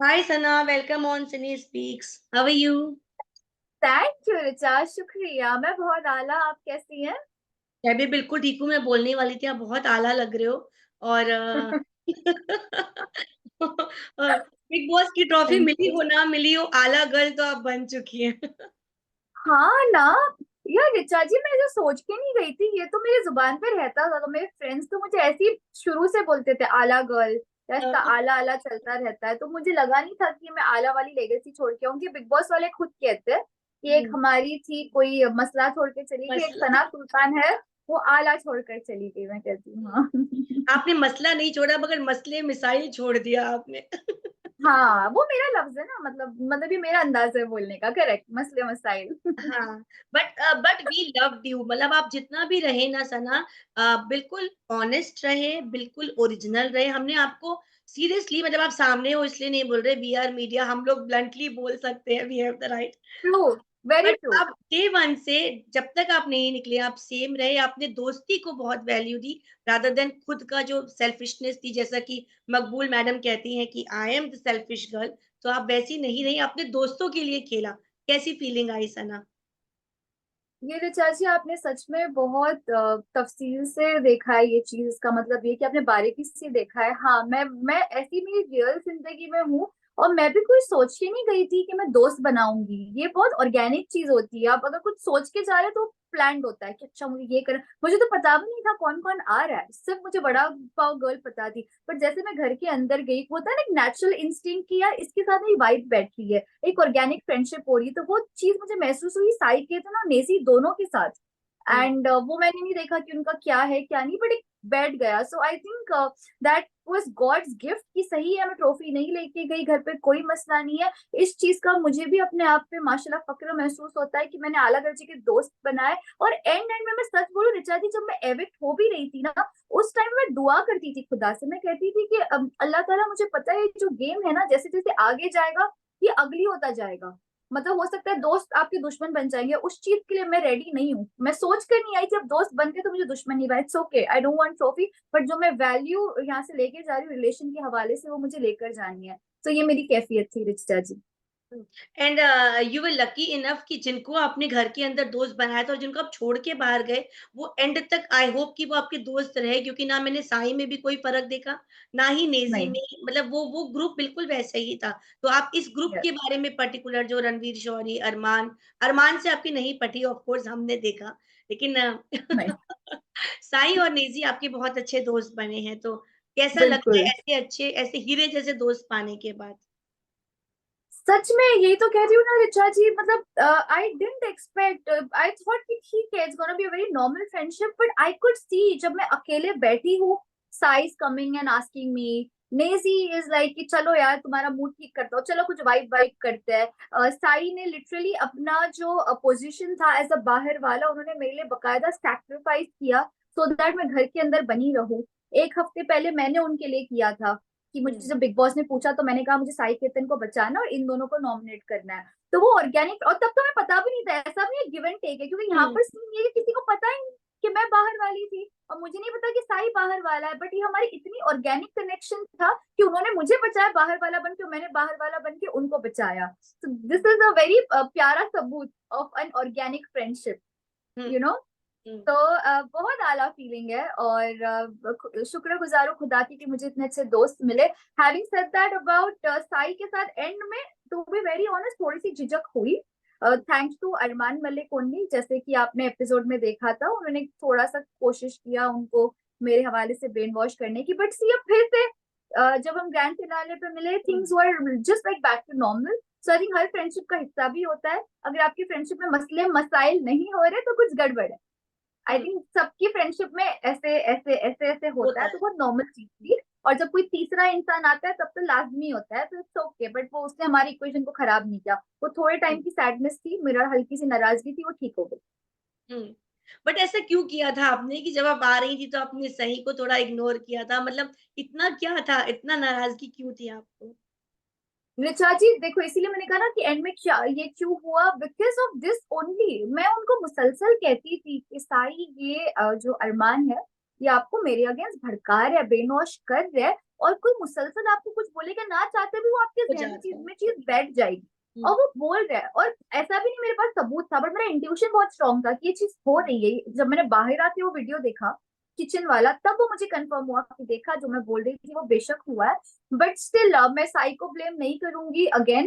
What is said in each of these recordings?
Hi Sana, welcome on Cine Speaks. How are you? Thank you Richa, शुक्रिया। मैं बहुत आला। आप कैसी हैं? मैं भी बिल्कुल ठीक हूँ। मैं बोलने वाली थी, आप बहुत आला लग रहे हो। और बिग बॉस की ट्रॉफी थैंक मिली यू। हो ना मिली हो, आला गर्ल तो आप बन चुकी हैं। हाँ ना। यार रिचा जी, मैं जो सोच के नहीं गई थी, ये तो मेरी जुबान पे रहता था। तो मेरे फ्रेंड्स तो मुझे ऐसे ही शुरू से बोलते थे, आला गर्ल। या इसका आला आला चलता रहता है। तो मुझे लगा नहीं था कि मैं आला वाली लेगेसी छोड़ के आऊंगी। बिग बॉस वाले खुद कहते हैं कि एक हम्म, हमारी थी, कोई मसला छोड़ के चली गई, एक मसला। सना सुल्तान है, वो आला छोड़कर चली गई। मैं कहती हूँ हाँ। आपने मसला नहीं छोड़ा, मगर मसले मिसाइल छोड़ दिया आपने। हाँ, वो मेरा लफ्ज है ना। मतलब ये मेरा अंदाज है बोलने का। करेक्ट, मसले मसाइल। हाँ, बट वी लव्ड यू। मतलब आप जितना भी रहे ना सना, बिल्कुल ऑनेस्ट रहे, बिल्कुल ओरिजिनल रहे। हमने आपको सीरियसली, मतलब आप सामने हो इसलिए नहीं बोल रहे, वी आर मीडिया, हम लोग ब्लंटली बोल सकते हैं, we have the right. True. Very but true. आप डे वन से जब तक आप नहीं निकले, आप सेम रहे। आपने दोस्ती को बहुत वैल्यू दी, रादर देन खुद का जो सेल्फिशनेस थी, जैसा कि मकबूल मैडम कहती हैं कि I am the selfish girl. तो आप वैसी नहीं रही, आपने दोस्तों के लिए खेला। कैसी फीलिंग आई सना? ये ऋचा जी, आपने सच में बहुत तफसील से देखा है ये चीज। इसका मतलब ये कि आपने बारीकी से देखा है। हाँ, मैं ऐसी मेरी रियल जिंदगी में हूँ। और मैं भी कोई सोच के नहीं गई थी कि मैं दोस्त बनाऊंगी। ये बहुत ऑर्गेनिक चीज होती है। आप अगर कुछ सोच के जा रहे हो तो प्लान्ड होता है कि अच्छा मुझे ये करना। मुझे तो पता भी नहीं था कौन कौन आ रहा है। सिर्फ मुझे बड़ा पाव गर्ल पता थी। पर जैसे मैं घर के अंदर गई, होता है ना एक नेचुरल इंस्टिंक्ट की, यार इसके साथ मेरी वाइब बैठ रही है, एक ऑर्गेनिक फ्रेंडशिप हो रही है। तो वो चीज मुझे महसूस हुई साई के तो ना नेसी दोनों के साथ। हुँ, एंड वो मैंने नहीं देखा कि उनका क्या है क्या नहीं, बट एक बैठ गया। So I think that was God's gift कि सही है, मैं ट्रॉफी नहीं लेके गई, घर पे कोई मसला नहीं है। इस चीज का मुझे भी अपने आप पे माशाल्लाह फक्र महसूस होता है कि मैंने आला दर्जे के दोस्त बनाए। और एंड में मैं सच बोलूं रिचा जी, जब मैं एविक्ट हो भी रही थी ना, उस टाइम मैं दुआ करती थी खुदा से। मैं कहती थी कि अल्लाह ताला, मुझे पता है जो गेम है ना, जैसे जैसे आगे जाएगा ये अगली होता जाएगा। मतलब हो सकता है दोस्त आपके दुश्मन बन जाएंगे। उस चीज के लिए मैं रेडी नहीं हूँ। मैं सोच कर नहीं आई थी अब दोस्त बन के तो मुझे दुश्मन नहीं बना। It's okay, I don't want trophy. But जो मैं वैल्यू यहाँ से लेके जा रही हूँ रिलेशन के हवाले से, वो मुझे लेकर जानी है। तो ये मेरी कैफियत थी रिचा जी। हुँ। And you were lucky enough कि जिनको आपने घर के अंदर दोस्त बनाया था और जिनको आप छोड़ के बाहर गए, वो एंड तक आई होप कि वो आपके दोस्त रहे, क्योंकि ना मैंने साई में भी कोई फ़र्क देखा, ना ही नेज़ी नहीं। में। मतलब वो ग्रुप बिल्कुल वैसा ही था। तो आप इस ग्रुप यस। के बारे में पर्टिकुलर, जो रणवीर शौरी, अरमान, अरमान से आपकी नहीं पटी ऑफ कोर्स, हमने देखा। लेकिन नहीं। साई और नेज़ी आपके बहुत अच्छे दोस्त बने हैं। तो कैसा लगता है बिल्कुल। ऐसे अच्छे, ऐसे हीरे जैसे दोस्त पाने के बाद? सच में यही तो कह रही हूँ ना रिचा जी। मतलब I didn't expect, I thought कि ठीक है, it's gonna be a very normal friendship, but I could see जब मैं अकेले बैठी हूँ, size coming and asking me, Naezy is like कि चलो यार तुम्हारा मूड ठीक करता हो, चलो कुछ वाइब वाइब करते हैं। साई ने लिटरली अपना जो पोजीशन था एज अ बाहर वाला, उन्होंने मेरे लिए बकायदा सैक्रिफाइस किया सो दैट मैं घर के अंदर बनी रहूं। एक हफ्ते पहले मैंने उनके लिए किया था कि हुँ, मुझे जब बिग बॉस ने पूछा तो मैंने कहा मुझे साई केतन को बचाना और इन दोनों को नॉमिनेट करना है। तो वो ऑर्गेनिक, और तब तो मैं पता भी नहीं था, ऐसा भी गिव एंड टेक है, क्योंकि यहाँ हुँ। पर सीन ये है कि किसी को पता ही नहीं कि मैं बाहर वाली थी और मुझे नहीं पता कि साई बाहर वाला है। बट ये हमारी इतनी ऑर्गेनिक कनेक्शन था कि उन्होंने मुझे बचाया बाहर वाला बन के, मैंने बाहर वाला बन के उनको बचाया। तो दिस इज अ वेरी प्यारा सबूत of an organic friendship, hmm, you know. हुँ, तो बहुत आला फीलिंग है। और शुक्रगुजार हूँ खुदा की कि मुझे इतने अच्छे दोस्त मिले। Having said that about Sai के साथ एंड में, टू बी वेरी ऑनेस्ट, थोड़ी सी झिझक हुई। Thanks to Armaan Malik only. जैसे कि आपने एपिसोड में देखा था, उन्होंने थोड़ा सा कोशिश किया उनको मेरे हवाले से ब्रेन वॉश करने की। बट सी अब फिर से जब हम ग्रैंड फिनाले पे मिले, हुँ। Things were just like back to normal. So I think her friendship का हिस्सा भी होता है, अगर आपकी फ्रेंडशिप में मसले मसाइल नहीं हो रहे तो कुछ गड़बड़ है। आई हुँ, थिंक सबकी फ्रेंडशिप में ऐसे ऐसे ऐसे ऐसे होता होता है, है। तो बहुत नॉर्मल चीज थी। और जब कोई तीसरा इंसान आता है तब तो लाजमी होता है, तो इट्स ओके। बट वो उसने हमारी इक्वेशन को खराब नहीं किया। वो थोड़े हुँ, टाइम की सैडनेस थी, मेरा हल्की सी नाराजगी थी, वो ठीक हो गई। हुँ। बट ऐसा क्यों किया था आपने कि जब आप आ रही थी तो आपने सही को थोड़ा इग्नोर किया था? मतलब इतना क्या था? इतना नाराज़गी क्यों थी आपको? ऋचा जी देखो, इसीलिए मैंने कहा ना कि एंड में क्या ये क्यों हुआ, बिकॉज ऑफ दिस ओनली। मैं उनको मुसलसल कहती थी कि साई ये जो अरमान है, ये आपको मेरे अगेंस्ट भड़का रहा है, ब्रेन वॉश कर रहा है। और कोई मुसलसल आपको कुछ बोलेगा ना चाहते भी, वो आपके हो जहन में जाता है। चीज बैठ जाएगी। और हुँ, वो बोल रहा है, और ऐसा भी नहीं मेरे पास सबूत था, बट मेरा इंट्यूशन बहुत स्ट्रांग था कि ये चीज हो रही है। जब मैंने बाहर आके वो वीडियो देखा किचन वाला, तब वो मुझे कंफर्म हुआ कि देखा जो मैं बोल रही थी वो बेशक हुआ है। बट स्टिल मैं साई को ब्लेम नहीं करूंगी अगेन।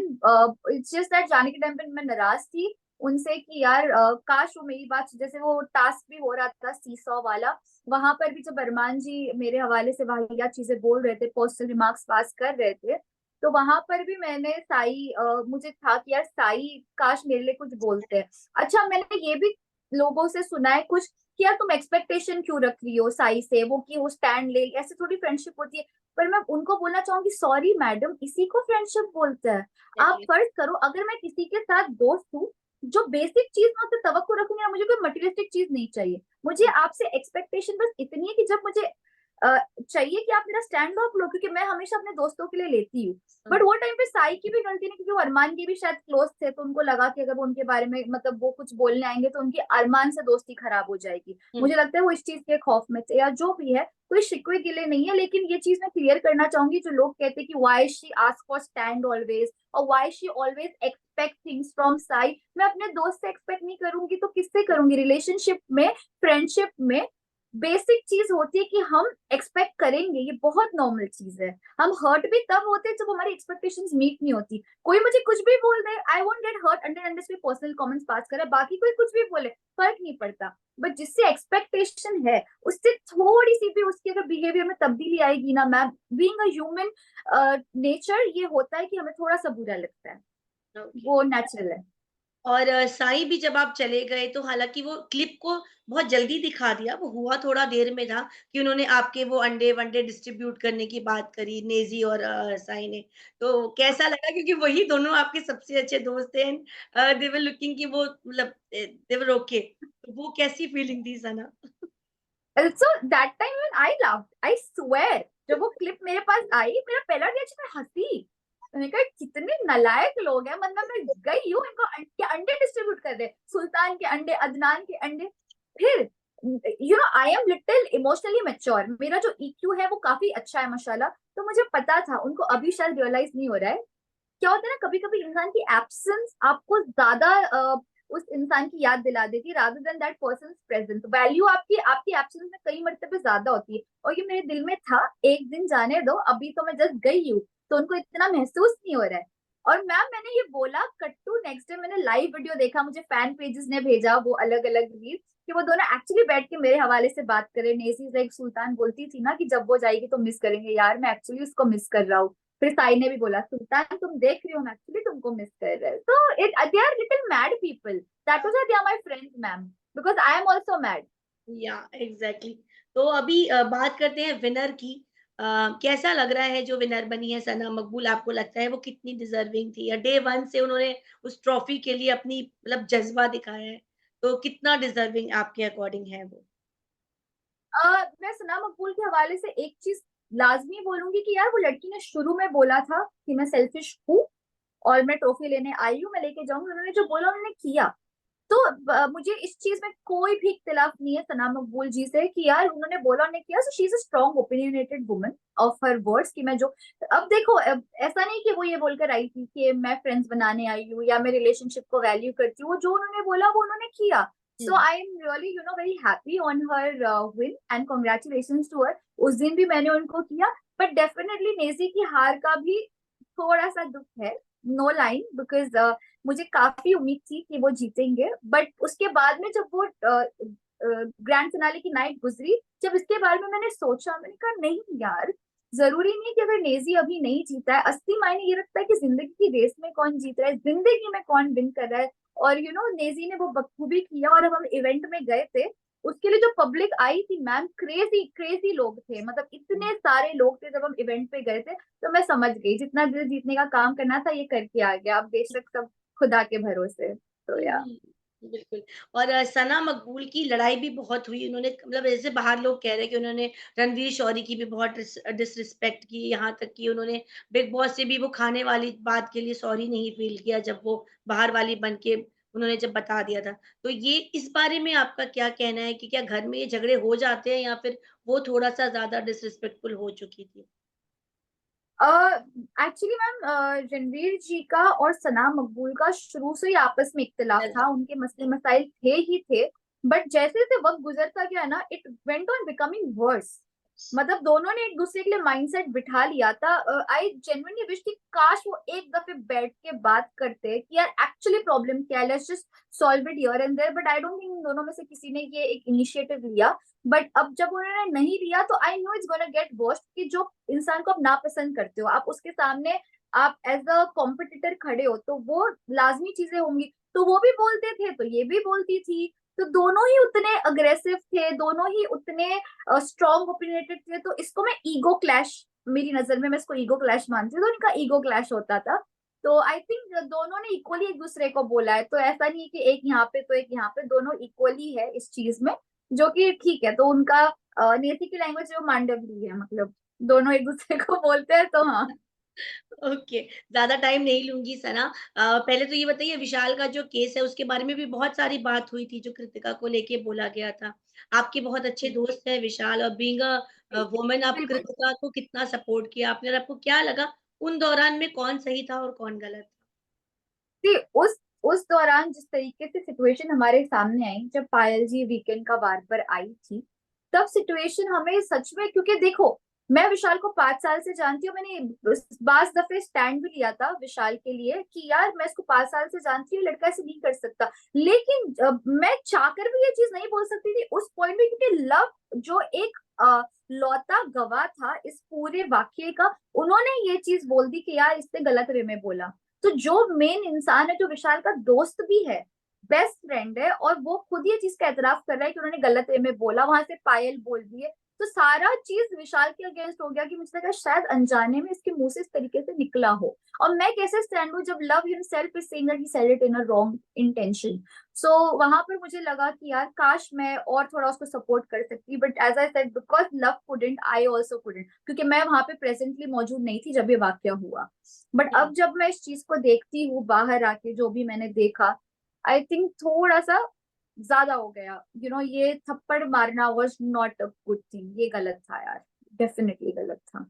इट्स जस्ट दैट जाने के टाइम पे मैं नाराज थी उनसे कि यार काश वो मेरी बात, जैसे वो टास्क भी हो रहा था सीसॉ वाला, वहां पर भी जब अरमान जी मेरे हवाले से वाहियात चीजें बोल रहे थे, पर्सनल रिमार्क्स पास कर रहे थे, तो वहां पर भी मैंने साई मुझे था कि यार साई काश मेरे लिए कुछ बोलते हैं। अच्छा, मैंने ये भी लोगों से सुना है कुछ कि यार तुम एक्सपेक्टेशन क्यों रख रही हो साई से, वो कि वो स्टैंड ले, ऐसे थोड़ी फ्रेंडशिप होती है। पर मैं उनको बोलना चाहूंगी, सॉरी मैडम, इसी को फ्रेंडशिप बोलते हैं। आप एग्ज़ैक्टली। फर्ज करो, अगर मैं किसी के साथ दोस्त हूँ, जो बेसिक चीज मैं उससे तवक्को रखूंगी ना, मुझे कोई मटेरियलिस्टिक चीज नहीं चाहिए। मुझे हुँ, आपसे एक्सपेक्टेशन बस इतनी है कि जब मुझे चाहिए कि आप मेरा स्टैंड अप लो, क्योंकि मैं हमेशा अपने दोस्तों के लिए लेती हूँ। हुँ, बट वो टाइम पे साई की भी गलती नहीं, क्योंकि वो अरमान के भी शायद क्लोज थे, तो उनको लगा कि अगर वो उनके बारे में मतलब वो कुछ बोलने आएंगे तो उनकी अरमान से दोस्ती खराब हो जाएगी। हुँ, मुझे लगता है वो इस चीज के खौफ में थे, या जो भी है, कोई शिकवे गिले नहीं है। लेकिन ये चीज मैं क्लियर करना चाहूंगी, जो लोग कहते हैं कि why she ask for stand always, और why she always expect things from Sai. मैं अपने दोस्त से एक्सपेक्ट नहीं करूंगी तो किससे करूंगी? रिलेशनशिप में, फ्रेंडशिप में बेसिक चीज होती है कि हम एक्सपेक्ट करेंगे, ये बहुत नॉर्मल चीज है। हम हर्ट भी तब होते हैं जब हमारी एक्सपेक्टेशंस मीट नहीं होती। कोई मुझे कुछ भी बोल दे, I won't get hurt under under कोई पर्सनल कमेंट्स पास करे, बाकी कोई कुछ भी बोले, फर्क नहीं पड़ता। बट जिससे एक्सपेक्टेशन है, उससे थोड़ी सी भी उसके अगर बिहेवियर में तब्दीली आएगी ना ma'am, being a human nature, ये होता है कि हमें थोड़ा सा बुरा लगता है, ओके। वो नेचुरल है। और साईं भी जब आप चले गए तो हालाँकि वो क्लिप को बहुत जल्दी दिखा दिया, वो हुआ थोड़ा देर में था कि उन्होंने आपके वो अंडे-वंडे डिस्ट्रीब्यूट करने की बात करी नेज़ी और साईं ने। तो कैसा लगा क्योंकि वही दोनों आपके सबसे अच्छे दोस्त थे एंड दे वर लुकिंग कि वो मतलब दे वर ओके। तो वो कैसी फीलिंग थी सना? Also that time when I laughed, I swear, जब वो क्लिप मेरे पास आई, मेरा पहला रिएक्शन मैं हंसी। मैंने कहा कितने नालायक लोग हैं, मतलब मैं गई हूँ इनको अंडे डिस्ट्रीब्यूट कर रहे, सुल्तान के अंडे, अदनान के अंडे। फिर I am little emotionally mature, मेरा जो ईक्यू है वो काफी अच्छा है माशाल्लाह। तो मुझे पता था, उनको अभी शायद रियलाइज नहीं हो रहा है। क्या होता है ना, कभी कभी इंसान की एब्सेंस आपको ज्यादा उस इंसान की याद दिला देती है, rather than that person presence. Value आपकी आपकी एब्सेंस में कई मर्तबे ज्यादा होती है। और ये मेरे दिल में था, एक दिन जाने दो, अभी तो मैं जस्ट गई हूँ, तो उनको इतना महसूस नहीं हो रहा है। और मैम मैंने ये बोला, कट्टू नेक्स्ट डे मैंने लाइव वीडियो देखा, मुझे फैन पेजेस ने भेजा वो अलग अलग रील, कि वो दोनों एक्चुअली बैठ के मेरे हवाले से बात करे। नेसी लाइक सुल्तान बोलती थी ना कि जब वो जाएगी तो मिस करेंगे, यार मैं एक्चुअली उसको मिस कर रहा हूँ। फिर साई ने भी बोला, सुल्तान तुम देख रही हो, हम एक्चुअली तुमको मिस कर रहे हैं। तो it they are little mad people, that was why they are my friends ma'am, because I am also mad. या एग्ज़ैक्टली। तो अभी बात करते हैं विनर की। कैसा लग रहा है जो विनर बनी है सना मकबूल, आपको लगता है वो कितनी डिज़र्विंग थी या डे 1 से उन्होंने उस ट्रॉफी के लिए अपनी मतलब जज़्बा दिखाया है, तो कितना डिज़र्विंग आपके अकॉर्डिंग है वो? मैं सना मकबूल के हवाले से एक चीज लाजमी बोलूंगी कि यार वो लड़की ने शुरू में बोला था कि मैं सेल्फिश हूँ और मैं ट्रॉफी लेने आई हूँ, मैं लेके जाऊंगी। उन्होंने जो बोला उन्होंने किया। तो मुझे इस चीज में कोई भी इख्तिलाफ नहीं है सना मकबूल जी से कि यार उन्होंने बोला, उन्होंने किया। So she is a strong opinionated woman of her words, कि मैं जो, अब देखो, ऐसा नहीं कि वो ये बोलकर आई थी कि मैं फ्रेंड्स बनाने आई हूँ या मैं रिलेशनशिप को वैल्यू करती हूँ। वो जो उन्होंने बोला वो उन्होंने किया। So hmm, I am really very happy on her win and congratulation to her. उस दिन भी मैंने उनको किया। बट डेफिनेटली नेजी की हार का भी थोड़ा सा दुख है, नो लाइन, बिकॉज मुझे काफी उम्मीद थी कि वो जीतेंगे। बट उसके बाद में जब वो ग्रैंड फिनाले की नाइट गुजरी, जब इसके बारे में मैंने सोचा, मैंने कहा नहीं यार, जरूरी नहीं कि अगर नेजी अभी नहीं जीता है, असली मायने ये रखता है कि जिंदगी की रेस में कौन जीत रहा है, जिंदगी में कौन विन कर रहा है। और नेजी ने वो बखूबी किया। और अब हम इवेंट में गए थे, उसके लिए जो पब्लिक आई थी मैम, क्रेजी क्रेजी लोग थे, मतलब हुँ। इतने सारे लोग थे जब हम इवेंट पे गए थे। तो मैं समझ गई, जितना दिल जीतने का काम करना था ये करके आ गया। अब बेशक सब खुदा के भरोसे। तो या हुँ, बिल्कुल। और सना मकबूल की लड़ाई भी बहुत हुई। उन्होंने मतलब ऐसे बाहर लोग कह रहे हैं कि उन्होंने रणवीर शौरी की भी बहुत डिसरिस्पेक्ट की, यहाँ तक कि उन्होंने बिग बॉस से भी वो खाने वाली बात के लिए सॉरी नहीं फ़ील किया जब वो बाहर वाली बन के उन्होंने जब बता दिया था। तो ये इस बारे में आपका क्या कहना है कि क्या घर में ये झगड़े हो जाते हैं या फिर वो थोड़ा-सा ज़्यादा डिसरिस्पेक्टफुल हो चुकी थी? एक्चुअली मैम रणवीर जी का और सना मकबूल का शुरू से ही आपस में इख्तिलाफ था, उनके मसले मसाइल थे ही थे। बट जैसे जैसे वक्त गुजरता गया ना, it went on becoming worse. मतलब दोनों ने एक दूसरे के लिए माइंडसेट बिठा लिया था। आई जेन्युइनली विश कि काश वो एक दफे बैठ के बात करते कि यार एक्चुअली प्रॉब्लम क्या है, let's just solve it here and there. But I don't think दोनों में से किसी ने ये एक इनिशिएटिव लिया। बट अब जब उन्होंने नहीं लिया तो I know it's gonna get worst, कि जो इंसान को आप नापसंद करते हो, आप उसके सामने आप एज अ कॉम्पिटिटर खड़े हो, तो वो लाजमी चीजें होंगी। तो वो भी बोलते थे तो ये भी बोलती थी, तो दोनों ही उतने अग्रेसिव थे, दोनों ही उतने स्ट्रॉन्ग ओपिनियटेड थे। तो इसको मैं ईगो क्लैश, मेरी नजर में मैं इसको ईगो क्लैश मानती हूँ, तो उनका ईगो क्लैश होता था। तो आई थिंक दोनों ने इक्वली एक दूसरे को बोला है, तो ऐसा नहीं है कि एक यहाँ पे तो एक यहाँ पे, दोनों इक्वली है इस चीज में, जो कि ठीक है। तो उनका नेति की लैंग्वेज जो मांडवली है, मतलब दोनों एक दूसरे को बोलते हैं, तो हाँ। ओके, ज़्यादा टाइम नहीं लूँगी सना। पहले तो ये बताइए विशाल का जो केस है उसके बारे में भी बहुत सारी बात हुई थी जो कृतिका को लेके बोला गया था। आपके बहुत अच्छे दोस्त हैं विशाल और बीइंग वुमन आप बिल्कुल। कृतिका को कितना सपोर्ट किया आपने और आपको क्या लगा उन दौरान में कौन सही था और कौन गलत था? See, उस दौरान जिस तरीके से सिचुएशन हमारे सामने आई, जब पायल जी वीकेंड का वार पर आई थी, तब सिचुएशन हमें सच में, क्योंकि देखो मैं विशाल को 5 साल से जानती हूँ, मैंने बास दफे स्टैंड भी लिया था विशाल के लिए कि यार मैं इसको 5 साल से जानती हूँ, लड़का ऐसे नहीं कर सकता। लेकिन मैं चाहकर भी ये चीज नहीं बोल सकती थी उस पॉइंट में, क्योंकि लव जो एक लौता गवाह था इस पूरे वाक्य का, उन्होंने ये चीज बोल दी कि यार इसने गलत वे में बोला। तो जो मेन इंसान है, जो विशाल का दोस्त भी है, बेस्ट फ्रेंड है, और वो खुद ये चीज का एतराफ कर रहा है कि उन्होंने गलत वे में बोला, वहां से पायल बोल दी है, तो सारा चीज विशाल के अगेंस्ट हो गया कि मुझे लगा शायद अनजाने में इसके मुंह से इस तरीके से निकला हो। और मैं कैसे स्टैंड हूँ जब Luv himself is saying that he said it in a wrong intention. So वहां पर मुझे लगा कि यार काश मैं और थोड़ा उसको सपोर्ट कर सकती, but as I said because love couldn't, I also couldn't, क्योंकि मैं वहां पे प्रेजेंटली मौजूद नहीं थी जब ये वाक्य हुआ। बट हुँ। अब जब मैं इस चीज को देखती हूँ बाहर आके, जो भी मैंने देखा, आई थिंक थोड़ा सा ज्यादा हो गया। ये थप्पड़ मारना was not a good thing, ये गलत था यार, डेफिनेटली गलत था।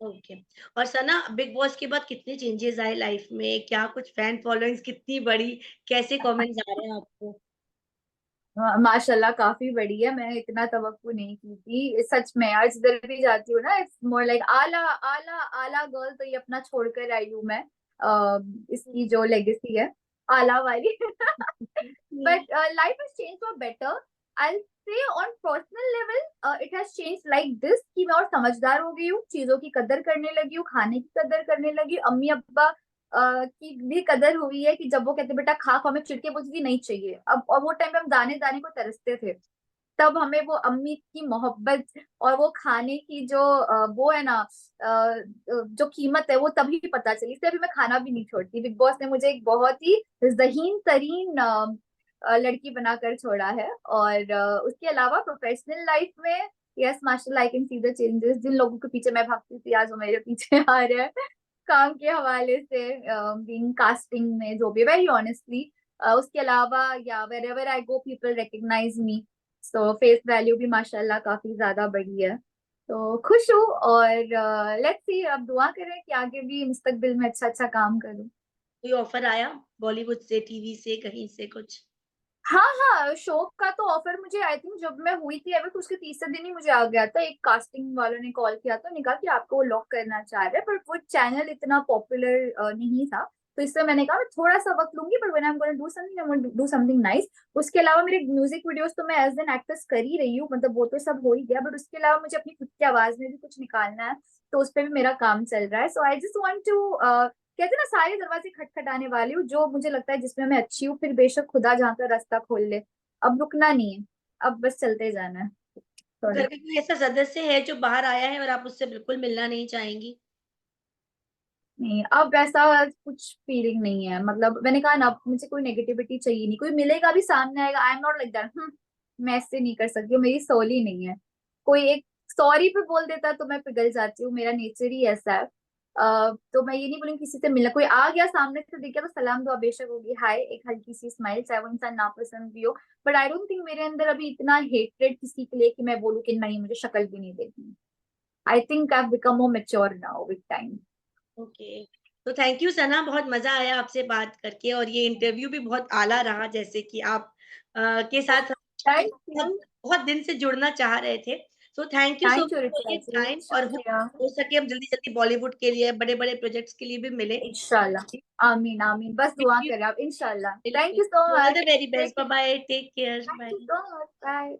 ओके। और सना बिग बॉस के बाद कितने चेंजेस आए लाइफ में? क्या कुछ फैन फॉलोइंग्स कितनी बढ़ी? कैसे कमेंट्स आ रहे हैं आपको? माशाल्लाह काफी बड़ी है, मैंने इतना तवक्कु नहीं की थी सच में यार। जिधर भी जाती हूँ ना, इट्स मोर लाइक आला आला आला गर्ल, तो ये अपना छोड़कर आई हूँ मैं। इसकी जो लेगेसी है आला वाली। हुँ। but life has changed for better. I'll say on personal level it has changed like this कि मैं और समझदार हो गई हूँ, चीजों की कदर करने लगी हूँ, खाने की कदर करने लगी हूँ। अम्मी अब्बा की भी कदर हुई है कि जब वो कहते बेटा खा खा, हमें चिढ़ के बोलती थी नहीं चाहिए। अब और वो टाइम पे हम दाने दाने को तरसते थे, तब हमें वो अम्मी की मोहब्बत और वो खाने की जो वो है ना, जो कीमत है, वो तभी पता चली। इसलिए अभी मैं खाना भी नहीं छोड़ती। बिग बॉस ने मुझे एक बहुत ही ज़हीन तरीन लड़की बनाकर छोड़ा है। और उसके अलावा प्रोफेशनल लाइफ में, यस माशाल्लाह, I can see the changes. जिन लोगों के पीछे मैं भागती थी, आज वो मेरे पीछे आ रहे हैं काम के हवाले से, बीइंग कास्टिंग में, जो भी, वेरी ऑनेस्टली। उसके अलावा या wherever I go people recognize me, so face value भी माशाल्लाह काफी ज्यादा बढ़ी है। तो खुश हूँ, और लेट्स सी, अब दुआ करें कि आगे भी मुस्तकबिल में अच्छा अच्छा काम करूँ। कोई ऑफर आया बॉलीवुड से, टीवी से, कहीं से कुछ? हाँ हाँ, शो का तो ऑफर मुझे आई थिंक जब मैं हुई थी अभी, उसके तीसरे दिन ही मुझे आ गया था। एक कास्टिंग वालों ने कॉल किया था, उन्होंने कहा कि आपको वो लॉक करना चाह रहे हैं, पर वो चैनल इतना पॉपुलर नहीं था। तो इससे मैंने कहा मैं थोड़ा सा वक्त लूंगी, पर when I am gonna do something, I am gonna do something nice. उसके अलावा मेरे म्यूजिक वीडियोस तो मैं एज एन एक्ट्रेस कर ही रही हूँ, मतलब वो तो सब हो ही गया, बट उसके अलावा मुझे अपनी खुद की आवाज में भी कुछ निकालना है, तो उस पर भी मेरा काम चल रहा है। सो आई जस्ट वांट टू, कहते हैं ना, सारे दरवाजे खटखटाने वाली हूँ, जो मुझे लगता है जिसमें मैं अच्छी हूँ, फिर बेशक खुदा जहाँ का रास्ता खोल ले। अब रुकना नहीं है, अब बस चलते जाना है। घर सॉरी। का कोई ऐसा सदस्य है जो बाहर आया है और आप उससे बिल्कुल मिलना नहीं चाहेंगी? नहीं, अब ऐसा कुछ फीलिंग नहीं है। मतलब मैंने कहा ना, अब मुझे कोई नेगेटिविटी चाहिए नहीं, कोई मिलेगा भी सामने आएगा, I am not like that. मैं ऐसे नहीं कर सकती हूँ, मेरी सोल ही नहीं है। कोई एक सॉरी पे बोल देता तो मैं पिघल जाती हूँ, मेरा नेचर ही ऐसा है। तो मैं ये नहीं बोलूंगी किसी से मिलना, कोई आ गया सामने से दिख गया तो सलाम दुआ बेशक होगी, हाय, एक हल्की सी स्माइल, चाहे वो इंसान नापसंद भी हो। बट आई डोंट थिंक मेरे अंदर अभी इतना हेट्रेड किसी के लिए कि मैं बोलूँ कि नहीं मुझे शक्ल भी नहीं देखनी। I think I become more mature now with time. Okay. तो थैंक यू सना, बहुत मज़ा आया आपसे बात करके और ये इंटरव्यू भी बहुत आला रहा जैसे कि आप के साथ थैंक बहुत यू। बहुत दिन से जुड़ना चाह रहे थे। So thank you so thank much you for Richa your ji, time और शुक्रिया। हो सके हम जल्दी-जल्दी बॉलीवुड के लिए बड़े-बड़े प्रोजेक्ट्स के लिए भी मिलें। इंशाल्लाह। आमीन, आमीन। बस दुआ करें आप, इंशाल्लाह। थैंक बिल्कुल। You so all much. The very take best. Care. Bye bye, take care, thank you bye. So much. Bye.